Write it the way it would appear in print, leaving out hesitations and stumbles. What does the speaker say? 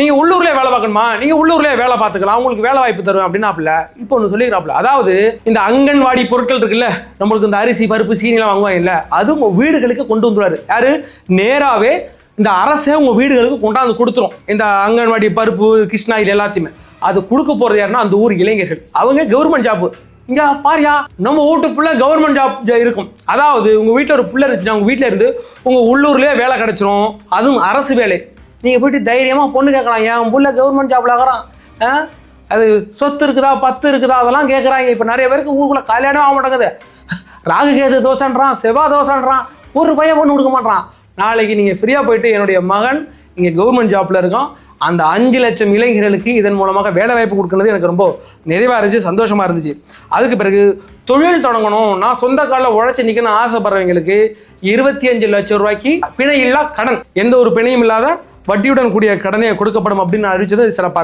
நீங்கள் உள்ளூர்லேயே வேலை பார்க்கணுமா, நீங்கள் உள்ளூர்லேயே வேலை பார்த்துக்கலாம், உங்களுக்கு வேலை வாய்ப்பு தருவேன் அப்படின்னாப்புல. இப்போ ஒன்று சொல்லிக்கிறாப்புல, அதாவது இந்த அங்கன்வாடி பொருட்கள் இருக்குல்ல, நம்மளுக்கு இந்த அரிசி பருப்பு சீனிலாம் வாங்குவாங்க இல்லை, அது உங்கள் வீடுகளுக்கு கொண்டு வந்துடுவார். யாரு? நேராகவே இந்த அரசே உங்கள் வீடுகளுக்கு கொண்டாந்து கொடுத்துரும். இந்த அங்கன்வாடி பருப்பு கிருஷ்ணா இது எல்லாத்தையுமே அது கொடுக்க போகிறது யாருன்னா அந்த ஊர் இளைஞர்கள். அவங்க கவர்மெண்ட் ஜாப்பு. இங்கே பாரியா, நம்ம வீட்டு பிள்ளை கவர்மெண்ட் ஜாப் இருக்கும். அதாவது உங்கள் வீட்டில் ஒரு பிள்ளை இருந்துச்சுன்னா உங்கள் வீட்டில் இருந்து உங்கள் உள்ளூர்லேயே வேலை கிடச்சிரும், அதுவும் அரசு வேலை. நீங்கள் போய்ட்டு தைரியமாக பொண்ணு கேட்கலாம், என் பிள்ளை கவர்மெண்ட் ஜாப்பில் ஆகிறான், அது சொத்து இருக்குதா பத்து இருக்குதா அதெல்லாம் கேட்குறாங்க. இப்போ நிறைய பேருக்கு ஊருக்குள்ளே கல்யாணம் ஆக மாட்டேங்குது. ராகு கேது தோசைன்றான், செவ்வாய் தோசைன்றான், ஒரு பையன் பொண்ணு கொடுக்க மாட்டான். நாளைக்கு நீங்கள் ஃப்ரீயாக போயிட்டு என்னுடைய மகன் இங்கே கவர்மெண்ட் ஜாப்பில் இருக்கான், அந்த 5 லட்சம் இளைஞர்களுக்கு இதன் மூலமாக வேலை வாய்ப்பு கொடுக்குறது எனக்கு ரொம்ப நிறைவாக இருந்துச்சு, சந்தோஷமாக இருந்துச்சு. அதுக்கு பிறகு தொழில் தொடங்கணும், நான் சொந்த காலில் உழைச்சி நிற்கணும்னு ஆசைப்படுறவங்களுக்கு 25 லட்சம் ரூபாய்க்கு பிணையில்லா கடன், எந்த ஒரு பிணையும் இல்லாத வட்டியுடன் கூடிய கடனை கொடுக்கப்படும் அப்படின்னு அறிவிச்சது சிறப்பாக.